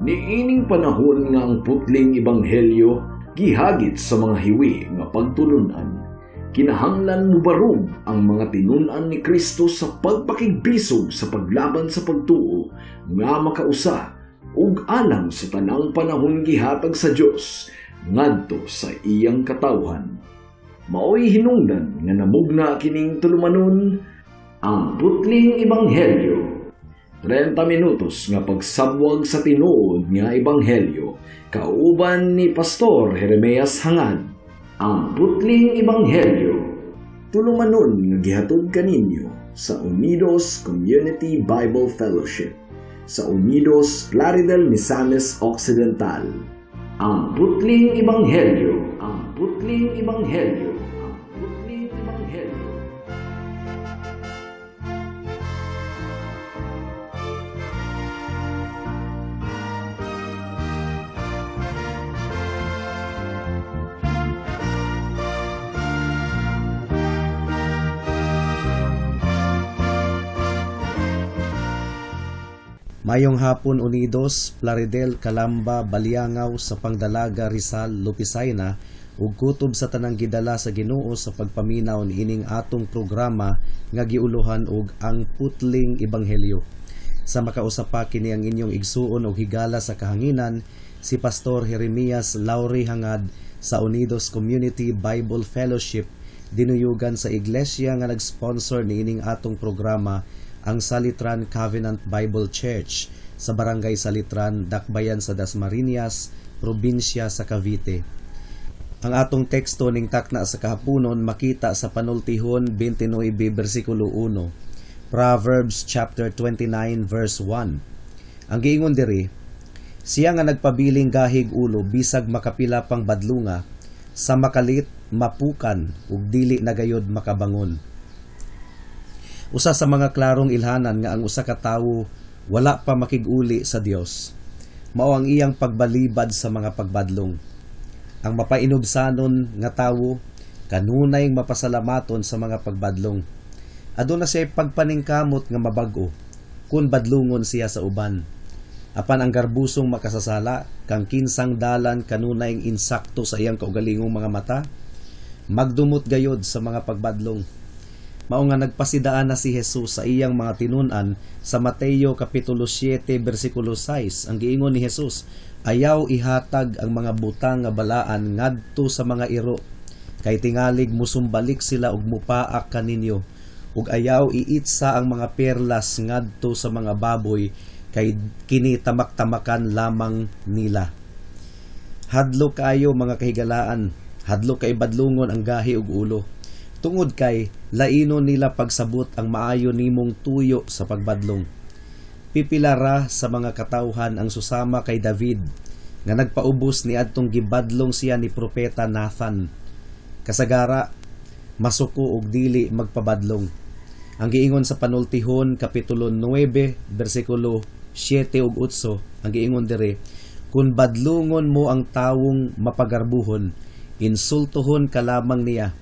Niining panahon nga ang putling ebanghelyo gihagit sa mga hiwi nga pagtulunan. Kinahanglan mubarog ang mga tinunan ni Kristo sa pagpakigbisog sa paglaban sa pagtuo nga makausa ug alang sa tanang panahon gihatag sa Dios ngadto sa iyang katawhan. Maoy hinungdan nga namugna kining tulumanon ang putling ebanghelyo. 30 minutos nga pagsabwag sa tinuod nga ebanghelyo kauban ni Pastor Jeremias Hangad. Ang putling ebanghelyo tulumanon nga gihatod kaninyo sa Unidos Community Bible Fellowship sa Unidos Plaridel, Misamis Occidental. Ang putling ebanghelyo, ang putling ebanghelyo, ang putling ebanghelyo. Mayong hapon Unidos, Plaridel, Calamba, Baliangaw sa Pangdalaga, Rizal, Lupisayna ug kutob sa tanang gidala sa Ginoo sa pagpaminaw niining atong programa nga giuluhan og ang putling ebanghelyo. Sa makausapa kini ang inyong igsuon og higala sa kahanginan si Pastor Jeremias Lauri Hangad sa Unidos Community Bible Fellowship dinuyugan sa iglesia nga nag-sponsor niining atong programa, ang Salitran Covenant Bible Church sa Barangay Salitran, Dakbayan sa Dasmariñas, probinsya sa Cavite. Ang atong teksto ning takna sa kahaponon makita sa Panultihon 29 bersikulo 1, Proverbs chapter 29 verse 1. Ang giingon diri, siya nga nagpabiling gahig ulo bisag makapila pang badlunga, sa makalit mapukan ug dili nagayod makabangon. Usa sa mga klarong ilhanan nga ang usa ka tawo wala pa makig-uli sa Dios mao ang iyang pagbalibad sa mga pagbadlong. Ang mapainubsanon nga tawo kanunay mapasalamaton sa mga pagbadlong. Aduna siya pagpaningkamot nga mabag-o kun badlungon siya sa uban. Apan ang garbusong makasasala kang kinsang dalan kanunay insakto sa iyang kaugalingong mga mata, magdumot gayod sa mga pagbadlong. Mao nga nagpasidaan na si Jesus sa iyang mga tinunan sa Mateo kapitulo 7 bersikulo 6. Ang giingon ni Jesus, ayaw ihatag ang mga butang nga balaan ngadto sa mga iro, kay tingalig musumbalik sila og mupaak kaninyo, ug ayaw iitsa ang mga perlas ngadto sa mga baboy, kay kini tamak-tamakan lamang nila. Hadlo kayo mga kahigalaan, hadlo kay badlungon ang gahi ug ulo. Tungod kay laino nila pagsabot ang maayo nimong tuyo sa pagbadlong. Pipilara sa mga katawhan ang susama kay David nga nagpaubos ni adtong gibadlong siya ni propeta Nathan. Kasagara masuko og dili magpabadlong. Ang giingon sa Panultihon kapitulo 9 bersikulo 7 ug 8, ang giingon dire, kun badlungon mo ang tawong mapagarbuhon, insultuhon ka lamang niya.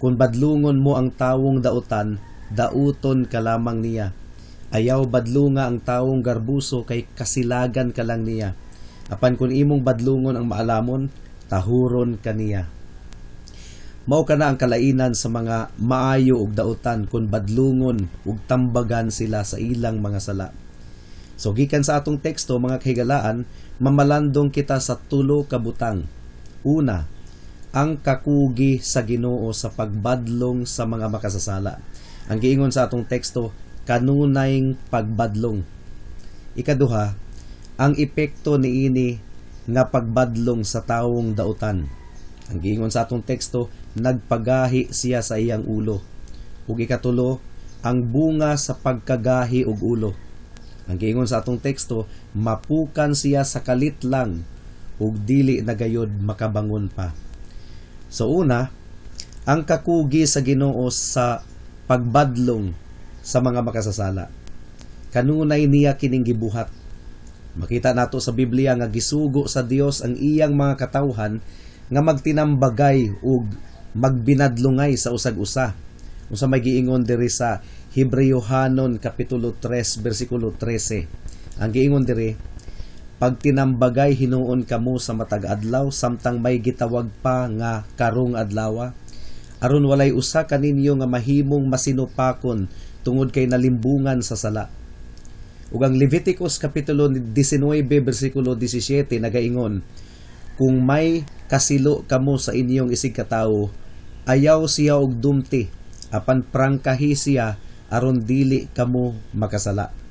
Kung badlungon mo ang tawong dautan, dauton ka lamang niya. Ayaw badlunga ang tawong garbuso, kay kasilagan ka lang niya. Apan kung imong badlungon ang maalamon, tahuron ka niya. Mao ka na ang kalainan sa mga maayo ug dautan kung badlungon ug tambagan sila sa ilang mga sala. So gikan sa atong teksto mga kahigalaan, mamalandong kita sa tulo ka butang. Una, ang kakugi sa Ginoo sa pagbadlong sa mga makasasala. Ang giingon sa atong teksto, kanunayng pagbadlong. Ikaduha, ang epekto niini nga pagbadlong sa tawong dautan. Ang giingon sa atong teksto, nagpagahi siya sa iyang ulo. Ug ikatulo, ang bunga sa pagkagahi ug ulo. Ang giingon sa atong teksto, mapukan siya sa kalit lang ug dili nagayod makabangon pa. So una, ang kakugi sa Ginoo sa pagbadlong sa mga makasasala. Kanunay niya kining gibuhat. Makita nato sa Biblia nga gisugo sa Dios ang iyang mga katawhan nga magtinambagay ug magbinadlungay sa usag-usa. Unsa may giingon diri sa Hebreohanon kapitulo 3 bersikulo 13. Ang giingon diri, Pag tinambagay hinuon kamo sa matag adlaw samtang may gitawag pa nga karong adlaw, aron walay usa kaninyo nga mahimong masinupakon tungod kay nalimbungan sa sala. Ug ang Leviticus kapitulo 19 bersikulo 17 nagaingon, kung may kasilo kamo sa inyong isig katawo, ayaw siya og dumti, apan prangkahi siya aron dili kamo makasala.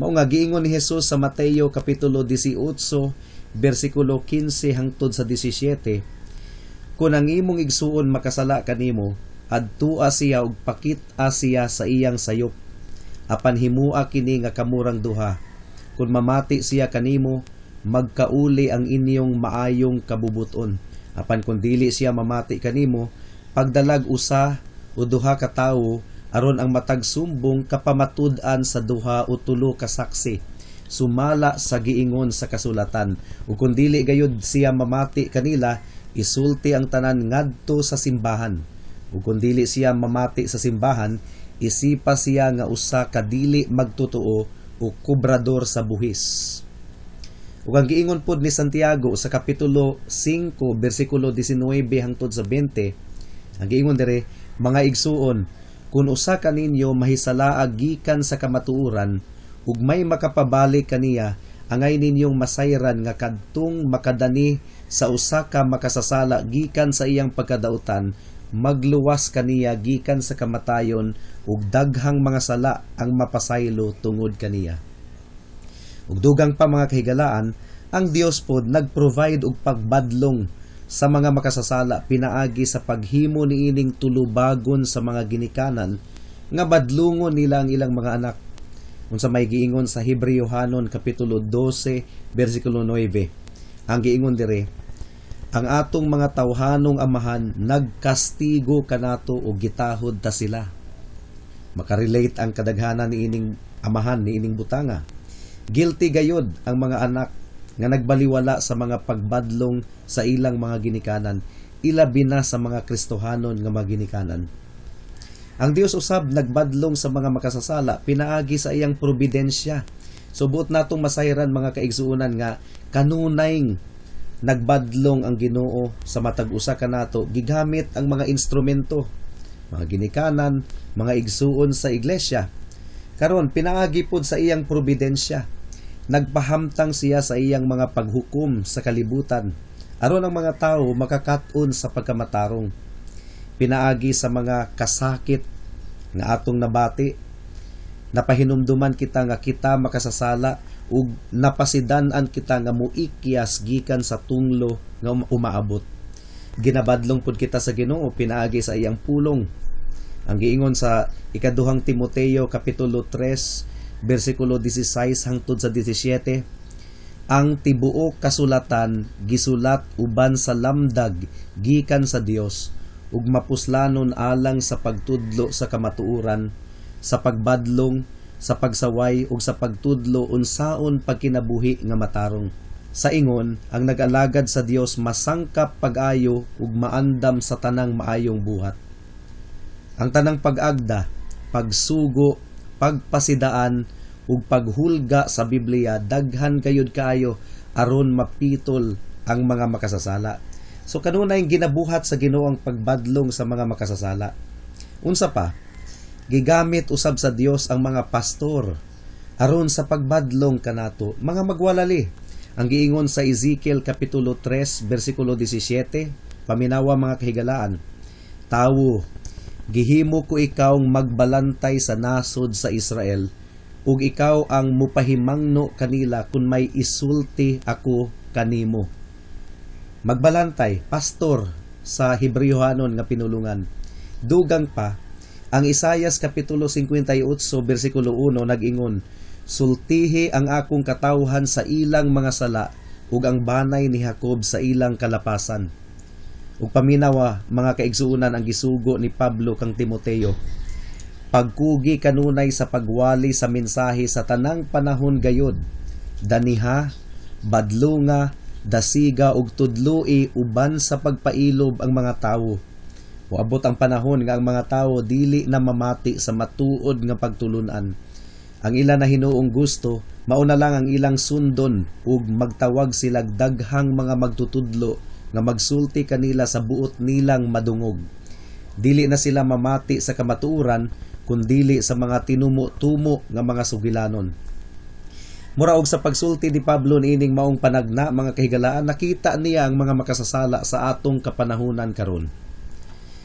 Mao nga giingon ni Jesus sa Mateo kapitulo 18 bersikulo 15 hangtod sa 17, kung ang imong igsuon makasala kanimo, adtua siya ug pakit-a siya sa iyang sayop, apan himua kini nga kamurang duha. Kung mamati siya kanimo, magkauli ang inyong maayong kabubuton. Apan kung dili siya mamati kanimo, pagdalag usa o duha ka tawo aron ang matag sumbong kapamatud-an sa duha o tulo ka saksi, sumala sa giingon sa kasulatan. Ug kung dili gayud siya mamati kanila, isulti ang tanan ngadto sa simbahan. Ug kung dili siya mamati sa simbahan, isipa siya nga usa ka dili magtotoo o kubrador sa buhis. Ug ang giingon pod ni Santiago sa kapitulo 5 bersikulo 19 hangtod sa 20, ang giingon dire, mga igsuon, kung usa kaninyo mahisalaag gikan sa kamatuoran ug may makapabalik kaniya, angay ninyong masayran nga kadtong makadani sa usa ka makasasala gikan sa iyang pagkadautan, magluwas kaniya gikan sa kamatayon ug daghang mga sala ang mapasaylo tungod kaniya. Ug dugang pa mga kahigalaan, ang Dios pod nagprovide og pagbadlong sa mga makasasala pinaagi sa paghimo niining tulubagon sa mga ginikanan nga badlungon nila ang ilang mga anak. Unsa may giingon sa Hebreo-hanon kapitulo 12 bersikulo 9, ang giingon dire, ang atong mga tawhanong amahan nagkastigo kanato o gitahod ta sila. Makarelate ang kadaghanan niining amahan niining butanga. Guilty gayud ang mga anak nga nagbaliwala sa mga pagbadlong sa ilang mga ginikanan, ilabi na sa mga Kristohanon nga mga ginikanan. Ang Dios usab nagbadlong sa mga makasasala pinaagi sa iyang probidensya. Subuot natong masayran mga kaigsuonan nga kanunayng nagbadlong ang Ginoo sa matag usa kanato gigamit ang mga instrumento, mga ginikanan, mga igsuon sa iglesia. Karon pinaagi pod sa iyang probidensya, nagpahamtang siya sa iyang mga paghukom sa kalibutan aron ang mga tao makakat-on sa pagkamatarong. Pinaagi sa mga kasakit nga atong nabati, napahinumduman kita nga kita makasasala ug napasidan-an kita nga muikyas gikan sa tunglo nga umaabot. Ginabadlong pud kita sa Ginoo pinaagi sa iyang pulong. Ang giingon sa ikaduhang Timoteo kapitulo 3 bersikulo 16 hangtod sa 17, ang tibuok kasulatan gisulat uban sa lamdag gikan sa Dios ug mapuslanon alang sa pagtudlo sa kamatuoran, sa pagbadlong, sa pagsaway ug sa pagtudlo unsaon pagkinabuhi nga matarong. Sa ingon, ang nag-alagad sa Dios masangkap pag-ayo ug maandam sa tanang maayong buhat. Ang tanang pag-agda, pagsugo, pagpasidaan ug paghulga sa Biblia daghan gayud kaayo aron mapitol ang mga makasasala. So kanunay ginabuhat sa Ginoo ang pagbadlong sa mga makasasala. Unsa pa? Gigamit usab sa Dios ang mga pastor aron sa pagbadlong kanato, mga magwalali. Ang giingon sa Ezekiel kapitulo 3 bersikulo 17, paminawa mga kahigalaan, tawo, gihimo ko ikawng magbalantay sa nasod sa Israel, ug ikaw ang mupahimangno kanila kung may isulti ako kanimo. Magbalantay, pastor sa Hebreo-hanon nga pinulungan. Dugang pa, ang Isaias kapitulo 58 bersikulo 1 nag-ingon, sultihi ang akong katawhan sa ilang mga sala ug ang banay ni Jacob sa ilang kalapasan. Ug paminawa mga kaigsuonan ang gisugo ni Pablo kang Timoteo, pagkugi kanunay sa pagwali sa mensahe sa tanang panahon gayod, daniha, badlunga, dasiga ug tudloi uban sa pagpailob ang mga tawo. Moabot ang panahon nga ang mga tawo dili na mamati sa matuod nga pagtulunan. Ang ila na hinuong gusto, mauna lang ang ilang sundon ug magtawag sila daghang mga magtutudlo nga magsulti kanila sa buot nilang madungog. Dili na sila mamati sa kamatuoran kundili sa mga tinumo-tumo nga mga sugilanon. Mura og sa pagsulti ni Pablo niining maong panagna mga kahigalaan, nakita niya ang mga makasasala sa atong kapanahunan karon.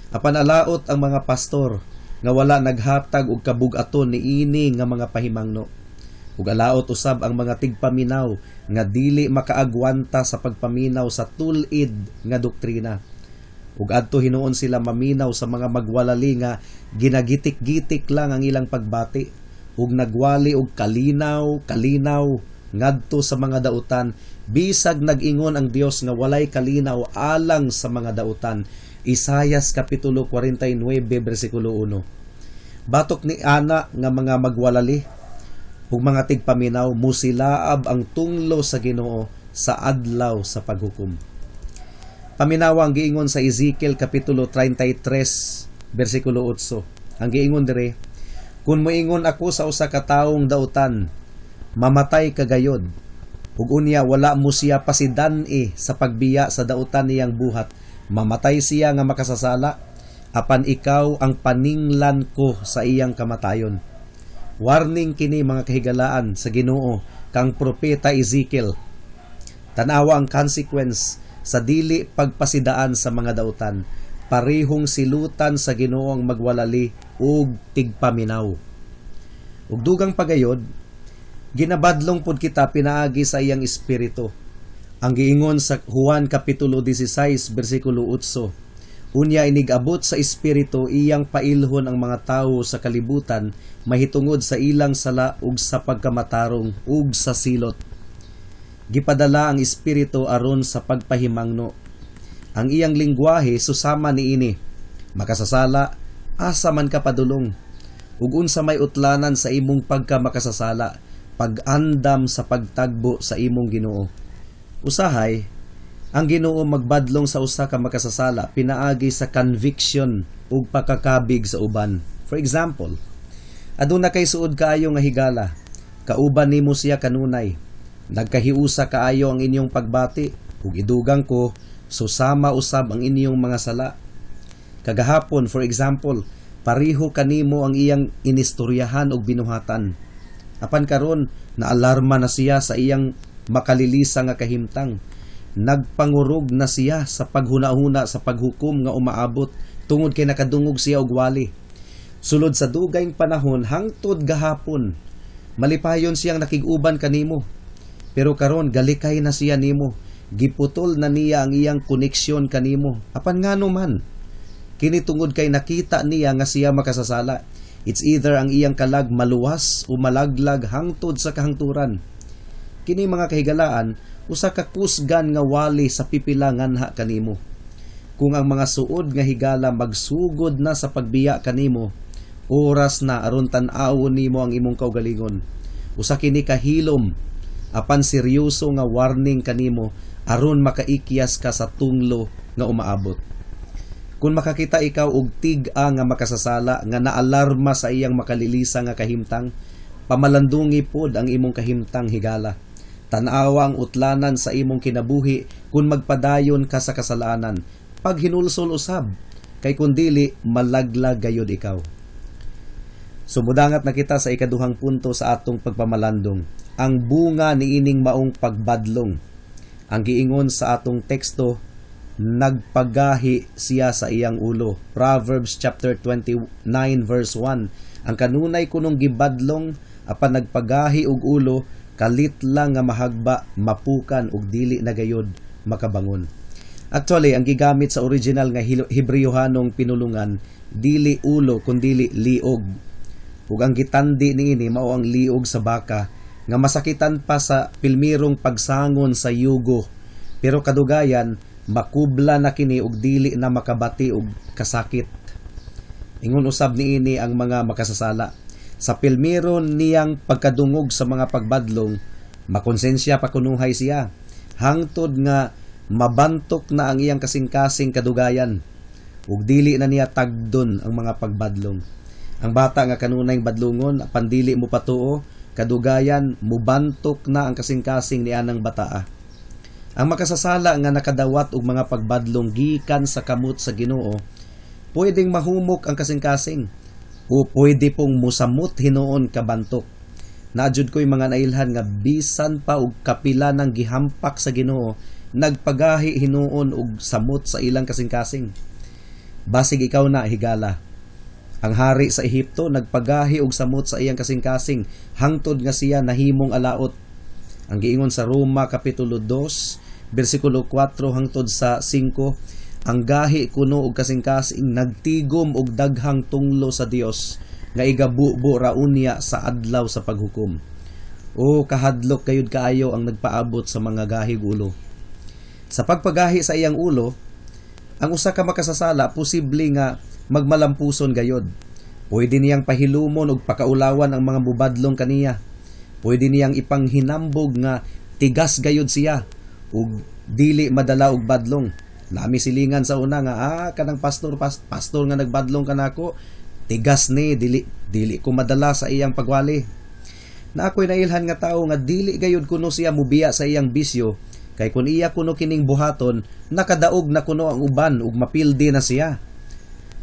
Apan alaot ang mga pastor nga wala naghatag og kabug-aton niini nga mga pahimangno. Ug alaot usab ang mga tigpaminaw nga dili makaagwanta sa pagpaminaw sa tulid nga doktrina. Ug adto hinuon sila maminaw sa mga magwalali nga ginagitik-gitik lang ang ilang pagbati ug nagwali og kalinaw ngadto sa mga dautan, bisag nag-ingon ang Dios nga walay kalinaw alang sa mga dautan. Isayas kapitulo 49 bersikulo 1. Batok ni ana nga mga magwalali ug mga tigpaminaw, musilaab ang tunglo sa Ginoo sa adlaw sa paghukom. Paminawa ang giingon sa Ezekiel kapitulo 33 bersikulo 8. Ang giingon dire, kung moingon ako sa usa ka taong dautan, mamatay kagayod, ug unya wala mo siya pasidan-i sa pagbiya sa dautan niyang buhat, mamatay siya nga makasasala, apan ikaw ang paninglan ko sa iyang kamatayon. Warning kini mga kahigalaan sa Ginoo kang propeta Ezekiel. Tanawa ang consequence sa dili pagpasidaan sa mga dautan. Parehong silutan sa Ginoo ang magwalali ug tigpaminaw. Ug dugang pagayod, ginabadlong pud kita pinaagi sa iyang espiritu. Ang giingon sa Juan kapitulo 16 bersikulo 8, unya inigabot sa espiritu iyang pailhon ang mga tawo sa kalibutan mahitungod sa ilang sala ug sa pagkamatarong ug sa silot. Gipadala ang espiritu aron sa pagpahimangno. Ang iyang lingwahe susama niini, makasasala, asa man ka padulong, ug unsa may utlanan sa imong pagkamakasasala, pag-andam sa pagtagbo sa imong Ginoo. Usahay, ang Ginoo magbadlong sa usa ka makasasala pinaagi sa conviction ug pakakabig sa uban. For example, aduna kay suod kaayo nga higala, kauban nimo siya kanunay, nagkahiusa kaayo ang inyong pagbati, ug idugang ko susama usab ang inyong mga sala. Kagahapon, for example, pariho kanimo ang iyang inistoryahan og binuhatan. Apan karon naalarma na siya sa iyang makalilisa nga kahimtang. Nagpangurog na siya sa paghuna-huna sa paghukom nga umaabot tungod kay nakadungog siya og wali. Sulod sa dugayng panahon hangtod gahapon, malipayon siyang nakig-uban kanimo. Pero karon galikay na siya nimo. Giputol na niya ang iyang koneksyon kanimo. Apan ngano man, kini tungod kay nakita niya nga siya makasasala. It's either ang iyang kalag maluwas o malaglag hangtod sa kahangturan. Kini mga kahigalaan, usa ka kusgan nga wali sa pipila nganha kanimo. Kung ang mga suod nga higala magsugod na sa pagbiya kanimo, oras na aron tan-awon nimo ang imong kaugalingon. Usa kini kahilom, apan seryoso nga warning kanimo aron makaikyas ka sa tunglo nga umaabot. Kung makakita ikaw og tig-a nga makasasala nga naalarma sa iyang makalilisa nga kahimtang, pamalandungi pod ang imong kahimtang higala. Tan-awa ang utlanan sa imong kinabuhi kung magpadayon ka sa kasalanan. Pag hinulsol usab, kay kundili malaglag gayud ikaw. Sumudangat na kita sa ikaduhang punto sa atong pagpamalandong. Ang bunga niining maong pagbadlong. Ang giingon sa atong teksto, nagpagahi siya sa iyang ulo. Proverbs chapter 29 verse 1. Ang kanunay kunong gibadlong apan nagpagahi og ulo, kalit lang nga mahagba, mapukan ug dili na gayud makabangon. Actually, ang gigamit sa original nga Hebreyohanong pinulungan, dili ulo kundili liog. Ug ang gitandi niini mao ang liog sa baka nga masakitan pa sa pilmirong pagsangon sa yugo. Pero kadugayan, makubla na kini ug dili na makabati og kasakit. Ingon usab niini ang mga makasasala. Sa pilmiron niyang pagkadungog sa mga pagbadlong, makonsensya pa kunuhay siya. Hangtod nga mabantok na ang iyang kasing-kasing kadugayan ug dili na niya tagdon ang mga pagbadlong. Ang bata nga kanunay badlungon apan dili mo patuo, kadugayan mubantok na ang kasing-kasing ni anang bataa. Ang makasasala nga nakadawat og mga pagbadlong gikan sa kamot sa Ginoo, pwedeng mahumok ang kasing-kasing o pwede pong musamot hinuon kabantok. Naadjud ko'y mga nailhan nga bisan pa og kapila ng gihampak sa Ginoo, nagpagahi hinuon og samot sa ilang kasing-kasing. Basig ikaw na higala. Ang hari sa Ehipto nagpagahi og samot sa iyang kasing-kasing hangtod nga siya nahimong alaot. Ang giingon sa Roma kapitulo 2 bersikulo 4 hangtod sa 5, ang gahi kuno og kasing-kasing nagtigom og daghang tunglo sa Dios nga igabubo ra unya sa adlaw sa paghukom. O kahadlok gayud kaayo ang nagpaabot sa mga gahig ulo. Sa pagpagahi sa iyang ulo, ang usa ka makasasala posible nga magmalampuson gayod. Pwede niyang pahilumon og pakaulawan ang mga bubadlong kaniya. Pwede niyang ipanghinambog nga tigas gayod siya ug dili madala og badlong. Nami silingan sa una nga kanang pastor nga nagbadlong kanako, tigas ni dili ko madala sa iyang pagwali. Na ako'y nailhan nga tao nga dili gayud kuno siya mubiya sa iyang bisyo, kay kun iya kuno kining buhaton, nakadaog na kuno ang uban ug mapildi na siya.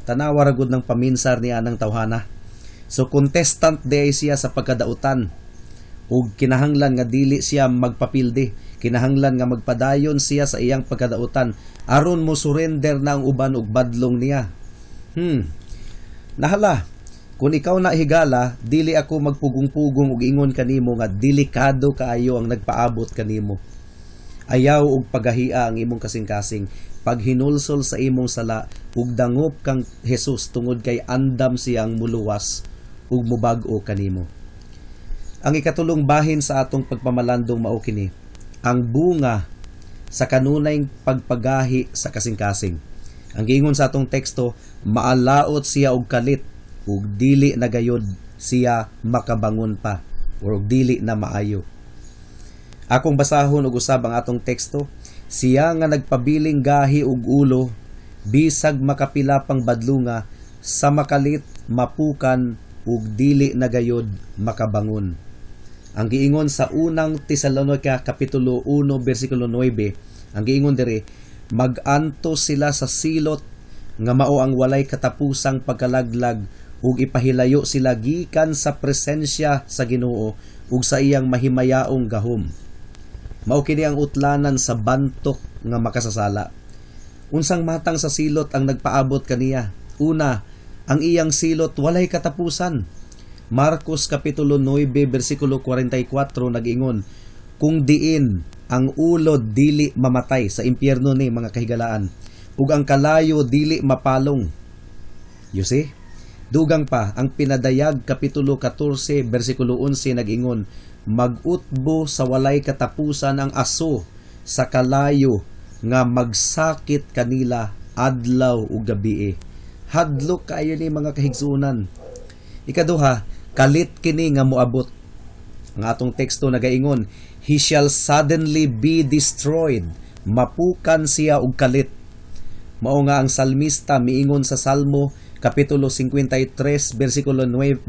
Tanawa ra gud ng paminsar niya ng tawhana. So contestant day siya sa pagkadautan ug kinahanglan nga dili siya magpapildi. Kinahanglan nga magpadayon siya sa iyang pagkadautan aron mo surrender na ang uban ug badlong niya. Nahala, kung ikaw na higala, dili ako magpugong-pugong ug ingon kanimo nga delikado kaayo ang nagpaabot kanimo. Ayaw og pagahia ang imong kasing-kasing, paghinulsol sa imong sala ug dangop kang Hesus tungod kay andam siyang muluwas ug mubag-o kanimo. Ang ikatulong bahin sa atong pagpamalandong mao kini, ang bunga sa kanunay pagpagahi sa kasing-kasing. Ang giingon sa atong teksto, maalaot siya og kalit ug dili na gayud siya makabangon pa o dili na maayo. Akong basahon og usab ang atong teksto, siya nga nagpabiling gahi og ulo bisag makapila pang badlunga sa makalit, mapukan ug dili na gayud makabangon. Ang giingon sa unang Tesalonica kapitulo 1 bersikulo 9, ang giingon diri, mag-anto sila sa silot nga mao ang walay katapusang pagkalaglag ug ipahilayo sila gikan sa presensya sa Ginoo ug sa iyang mahimayaong gahom. Mao kini ang utlanan sa bantok nga makasasala. Unsang matang sa silot ang nagpaabot kaniya? Una, ang iyang silot walay katapusan. Marcos kapitulo 9 bersikulo 44 nag-ingon, kung diin ang ulod dili mamatay sa impyerno ni mga kahigalaan ug ang kalayo dili mapalong. You see? Dugang pa ang pinadayag kapitulo 14 bersikulo 11 nag-ingon, mag-utbo sa walay katapusan ang aso sa kalayo nga magsakit kanila adlaw ug gabi. Hadlok kaayo ni mga kahigsunan. Ikaduha, kalit kini nga moabot. Ang atong teksto nagaingon, he shall suddenly be destroyed. Mapukan siya og kalit. Mao nga ang salmista miingon sa Salmo kapitulo 53 bersikulo 19,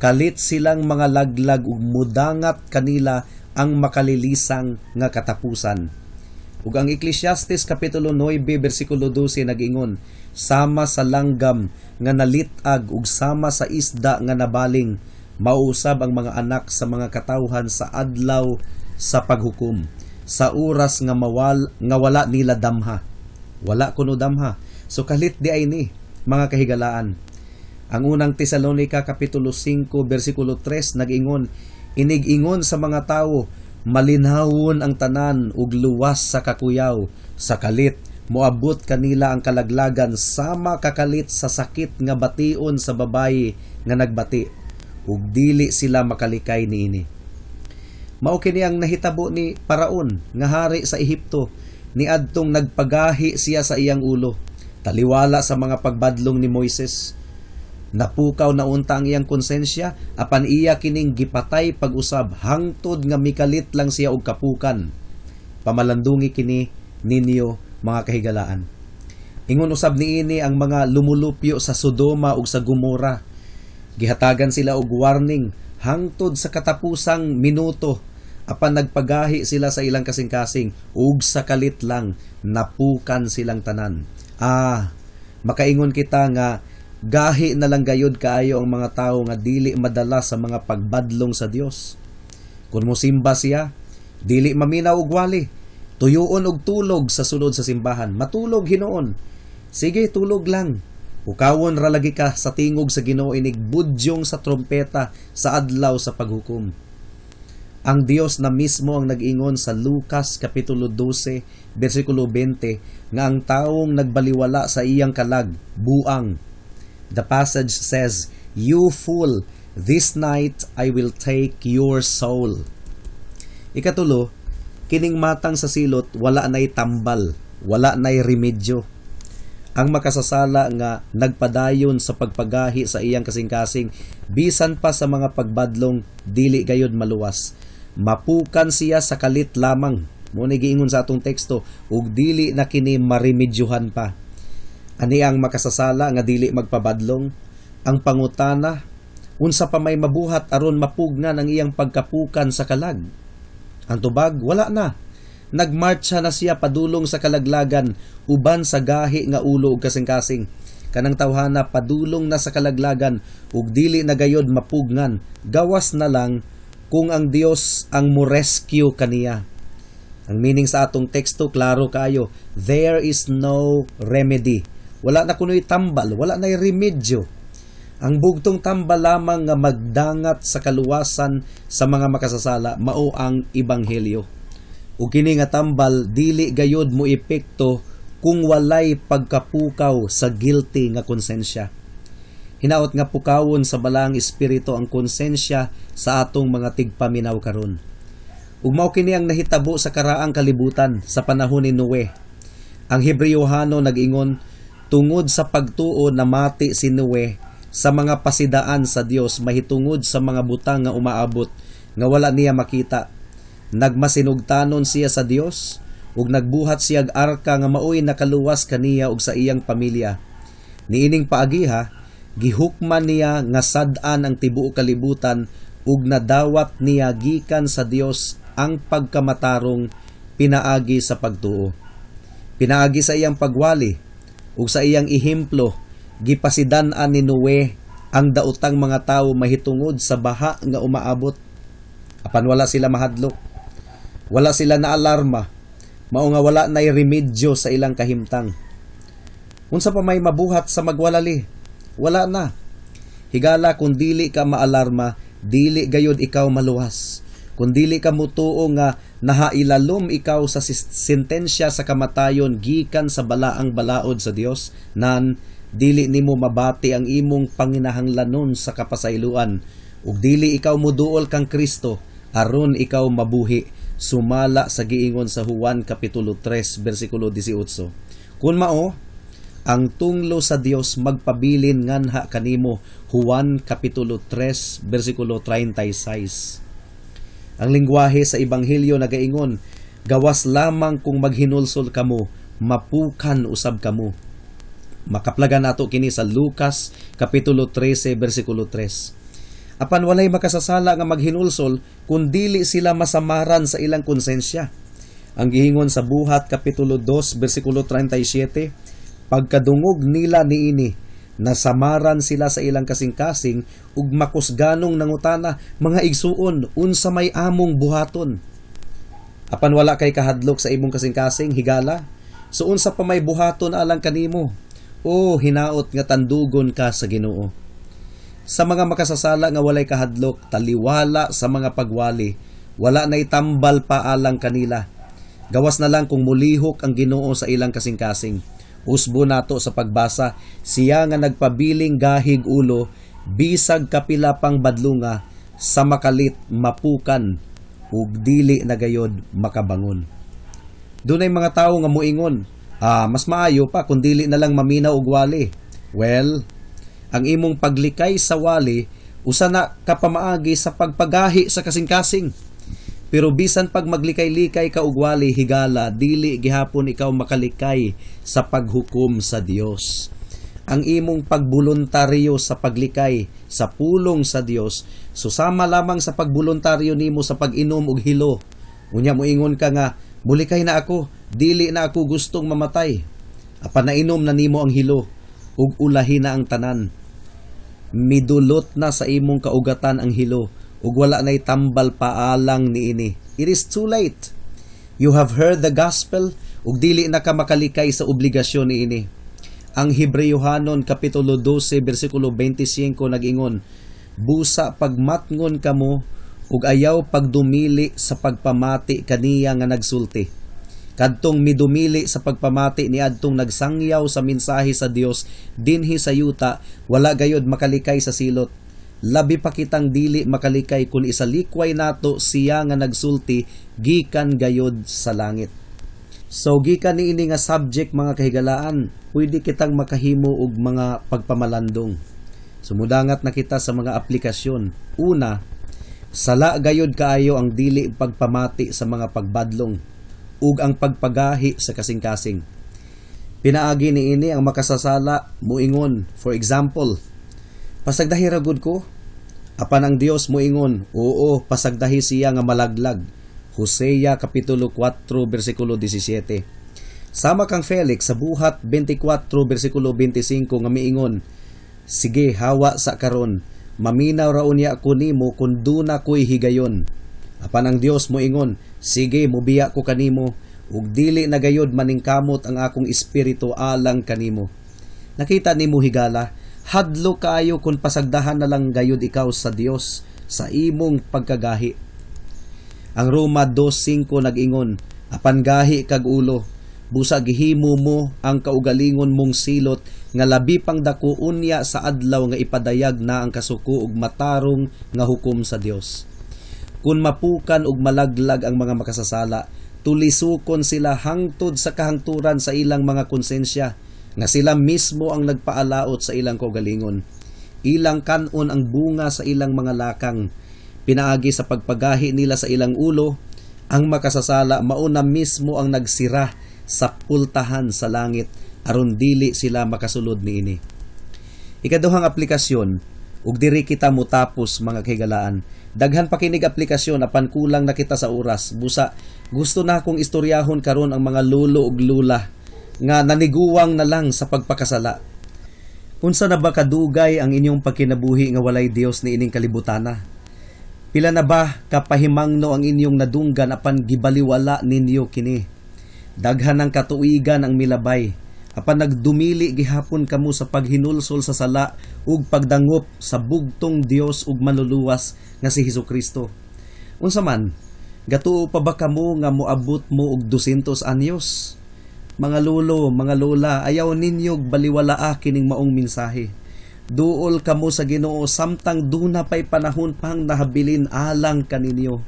kalit silang mga laglag ug mudangat kanila ang makalilisang nga katapusan. Ug ang Ecclesiastes kapitulo 9 bersikulo 12 nag-ingon, sama sa langgam nga nalitag ug sama sa isda nga nabaling, mauusab ang mga anak sa mga katawhan sa adlaw sa paghukom, sa oras nga wala nila damha. Wala kuno damha. So kalit di ay ni mga kahigalaan. Ang unang Tesalonica kapitulo 5 bersikulo 3 nag-ingon, inig-ingon sa mga tawo, malinhawon ang tanan ug luwas sa kakuyaw, sa kalit moabot kanila ang kalaglagan sama kakalit sa sakit nga bation sa babayi nga nagbati ug dili sila makalikay niini. Mao kini ang nahitabo ni Paraon nga hari sa Ehipto, niadtong nagpagahi siya sa iyang ulo taliwala sa mga pagbadlong ni Moises. Napukaw na unta ang iyang konsensya apan iya kining gipatay pag-usab hangtod nga mikalit lang siya og kapukan. Pamalandungi kini ninyo mga kahigalaan. Ingon usab niini ang mga lumulupyo sa Sodoma ug sa Gomora. Gihatagan sila og warning hangtod sa katapusang minuto apan nagpagahi sila sa ilang kasing-kasing ug sa kalit lang napukan silang tanan. Makaingon kita nga gahi na lang gayud kaayo ang mga tawo nga dili madala sa mga pagbadlong sa Dios. Kung mosimba siya, dili maminaw og wali, tuyuon og tulog sa sulod sa simbahan. Matulog hinuon. Sige, tulog lang. Ukawon ra lagi ka sa tingog sa Ginoo inig budyong sa trompeta sa adlaw sa paghukom. Ang Dios na mismo ang nag-ingon sa Lucas kapitulo 12 bersikulo 20 nga ang taong nagbaliwala sa iyang kalag buang. The passage says, "You fool, this night I will take your soul." Ikatulo, kining matang sa silot wala nay tambal, wala nay remedyo. Ang makasasala nga nagpadayon sa pagpagahi sa iyang kasing-kasing bisan pa sa mga pagbadlong dili gayud maluwas. Mapukan siya sa kalit lamang. Muna giingon sa atong teksto ug dili na kini maremedyohan pa. Ani ang makasasala nga dili magpabadlong? Ang pangutana, unsa pa may mabuhat aron mapugnan ang iyang pagkapukan sa kalag? Ang tubag, wala na. Nagmarcha na siya padulong sa kalaglagan uban sa gahi nga ulo ug kasing-kasing. Kanang tawhana padulong na sa kalaglagan ug dili na gayod mapugnan. Gawas na lang kung ang Dios ang mo-rescue kaniya. Ang meaning sa atong teksto klaro kayo. There is no remedy. Wala na kunoy tambal, wala na remedyo. Ang bugtong tambal lamang nga magdangat sa kaluwasan sa mga makasasala mao ang ebanghelyo. Ug kini nga tambal dili gayud mo epekto kung walay pagkapukaw sa guilty nga konsensya. Hinaot nga pukawon sa balang espiritu ang konsensya sa atong mga tigpaminaw karon. Ug mao kini ang nahitabo sa karaang kalibutan sa panahon ni Noe. Ang Hebreyohano nag-ingon tungod sa pagtuo na mati si Noe sa mga pasidaan sa Dios mahitungod sa mga butang nga umaabot nga wala niya makita. Nagmasinugtanon siya sa Dios ug nagbuhat siyag arka nga maoy nakaluwas kaniya ug sa iyang pamilya. Niining paagiha, gihukman niya nga sad-an ang tibuok kalibutan ug nadawat niya gikan sa Dios ang pagkamatarong pinaagi sa pagtuo. Pinaagi sa iyang pagwali ug sa iyang ihemplo, gipasidan-an ni Noe ang daotang mga tawo mahitungod sa baha nga umaabot. Apan wala sila mahadlok. Wala sila na alarma. Mao nga wala nay remedyo sa ilang kahimtang. Unsa pa may mabuhat sa magwalali? Wala na. Higala kung dili ka maalarma, dili gayud ikaw maluwas. Kung dili ka mutuo nga nahailalom ikaw sa sentensya sa kamatayon gikan sa balaang balaod sa Dios, nan dili nimo mabati ang imong panginahanglanon sa kapasayloan ug dili ikaw muduol kang Kristo aron ikaw mabuhi sumala sa giingon sa Juan kapitulo 3 bersikulo 18. Kun mao ang tunglo sa Dios magpabilin nganha kanimo. Juan kapitulo 3 bersikulo 36. Ang lingwahe sa ebanghelyo nagaingon, gawas lamang kung maghinulsol kamo, mapukan usab kamo. Makaplagan nato kini sa Lucas kapitulo 13 bersikulo 3. Apan walay makasasala nga maghinulsol kung dili sila masamaran sa ilang konsensya. Ang gihingon sa Buhat kapitulo 2 bersikulo 37, pagkadungog nila niini, nasamaran sila sa ilang kasing-kasing ug makusganong nangutana, mga igsuon, unsa may among buhaton? Apan wala kay kahadlok sa imong kasing-kasing, higala? So unsa pa may buhaton alang kanimo? O hinaot nga tandugon ka sa Ginoo. Sa mga makasasala nga walay kahadlok, taliwala sa mga pagwali, wala nay tambal pa alang kanila. Gawas na lang kung mulihok ang Ginoo sa ilang kasing-kasing. Usbo nato sa pagbasa, siya nga nagpabiling gahig ulo, bisag kapila pang badlunga, sa makalit mapukan, ug dili na gayod makabangon. Dunay mga tawo nga muingon, mas maayo pa kung dili na lang maminaw og wali. Well, ang imong paglikay sa wali, usa na kapamaagi sa pagpagahi sa kasing-kasing. Pero bisan pag maglikay-likay ka og wali higala, dili gihapon ikaw makalikay sa paghukom sa Dios. Ang imong pagboluntaryo sa paglikay sa pulong sa Dios, susama lamang sa pagboluntaryo nimo sa pag-inom og hilo. Unya moingon ka nga, mulikay na ako, dili na ako gustong mamatay. Apan nainom na nimo ang hilo, ug ulahi na ang tanan. Midulot na sa imong kaugatan ang hilo, ug wala na'y tambal paalang niini. It is too late. You have heard the gospel, ug dili na ka makalikay sa obligasyon niini. Ang Hebreyohanon kapitulo 12 bersikulo 25 nag-ingon, busa pagmatngon kamo ug ayaw pagdumili sa pagpamati kaniya nga nagsulti. Kadtong midumili sa pagpamati niadtong nagsangyaw sa mensahe sa Dios dinhi sa yuta, wala gayod makalikay sa silot. Labi pa kitang dili makalikay kung isalikway nato siya nga nagsulti gikan gayod sa langit. So gikan niini nga subject mga kahigalaan, pwede kitang makahimo og mga pagpamalandong. Sumudangat na kita sa mga aplikasyon. Una, sala gayod kaayo ang dili pagpamati sa mga pagbadlong ug ang pagpagahi sa kasing-kasing. Pinaagi niini ang makasasala moingon, for example, pasagdahi ra gud ko. Apan ang Dios moingon, oo, pasagdahi siya nga malaglag. Hosea kapitulo 4 bersikulo 17. Sama kang Felix sa buhat 24 bersikulo 25 nga miingon, sige hawa sa karon, maminaw ra unya ako nimo kun duna ko'y higayon. Apan ang Dios moingon, sige mobiya ko kanimo, ug dili na gayod maningkamot ang akong espiritu alang kanimo. Nakita nimo higala, hadlo kaayo kung pasagdahan na lang gayod ikaw sa Dios sa imong pagkagahi. Ang Roma 2:5 nag-ingon, apan gahi kag ulo, busa gihimo mo ang kaugalingon mong silot nga labi pang dako unya sa adlaw nga ipadayag na ang kasuko ug matarong nga hukom sa Dios. Kung mapukan ug malaglag ang mga makasasala, tulisukon sila hangtod sa kahangturan sa ilang mga konsensya, nga sila mismo ang nagpaalaot sa ilang kaugalingon. Ilang kanon ang bunga sa ilang mga lakang. Pinaagi sa pagpagahi nila sa ilang ulo, ang makasasala mauna mismo ang nagsira sa pultahan sa langit, aron dili sila makasulod niini. Ikaduhang aplikasyon, ug diri kita mutapos mga kahigalaan. Daghan pa kinig aplikasyon apan kulang na kita sa oras. Busa gusto na akong istoryahon karon ang mga lolo ug lula nga naniguwang na lang sa pagpakasala. Unsa na ba kadugay ang inyong pagkinabuhi nga walay Dios ni ining kalibutana? Pila na ba kapahimangno ang inyong nadunggan apan gibaliwala ninyo kini? Daghan ang katuigan ang milabay, apan nagdumili gihapon kamo sa paghinulsol sa sala ug pagdangop sa bugtong Dios ug manluluwas nga si Hesukristo. Unsa man, gatuo pa ba kamo nga moabot mo og 200 anyos? Mga lolo, mga lola, ayaw ninyog baliwalaa kining maong mensahe. Duol kamo sa Ginoo samtang duna pay panahon pang nahabilin alang kaninyo.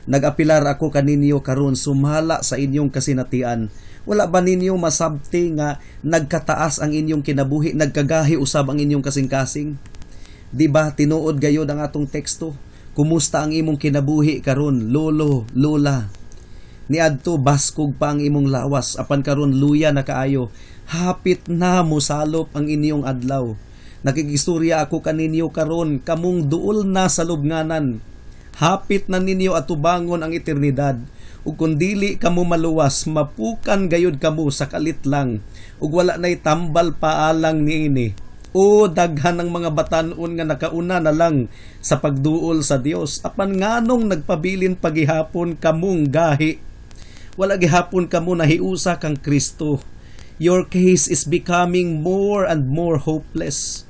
Nag-apilar ako kaninyo karon sumala sa inyong kasinatian. Wala ba ninyo masabti nga nagkataas ang inyong kinabuhi, nagkagahi usab ang inyong kasing-kasing? Di ba tinuod gayod ang atong teksto? Kumusta ang imong kinabuhi karon, lolo, lola? Niadto baskog pa ang imong lawas, apan karon luya na kaayo. Hapit na mosalop ang inyong adlaw. Nakigistorya ako kaninyo karon, kamong duol na sa lubnganan. Hapit na ninyo atubangon ang eternidad. Ug kung dili kamo maluwas, mapukan gayud kamo sa kalit lang. Ug wala na'y tambal paalang niini. O daghan ng mga batan-on nga nakauna na lang sa pagduol sa Dios. Apan nganong nagpabilin pagihapon kamong gahi. Wala gihapon kamo nahiusa kang Kristo. Your case is becoming more and more hopeless.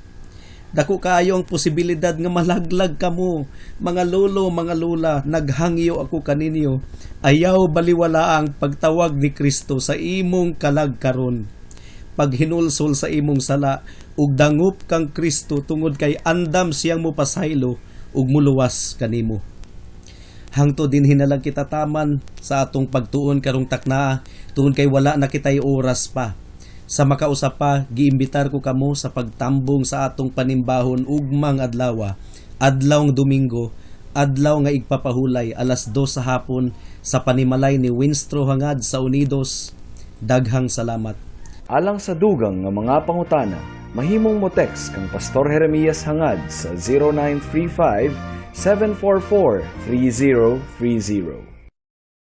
Dako kaayo ang posibilidad nga malaglag kamo. Mga lolo, mga lola, naghangyo ako kaninyo. Ayaw baliwala ang pagtawag ni Kristo sa imong kalagkaron. Paghinulsol sa imong sala, ug dangup kang Kristo tungod kay andam siyang mopasaylo ug muluwas kanimo. Hangtod din hinalang kita taman sa atong pagtuon karong takna, tungod kay wala na kitay oras pa. Sa makausap pa, giimbitar ko kamo sa pagtambong sa atong panimbahon ugmang adlaw, adlawng Domingo, adlaw nga igpapahulay alas 2 sa hapon sa panimalay ni Winstro hangad sa Unidos. Daghang salamat. Alang sa dugang nga mga pangutana, mahimong mo text kang Pastor Jeremias hangad sa 0935 744 3030.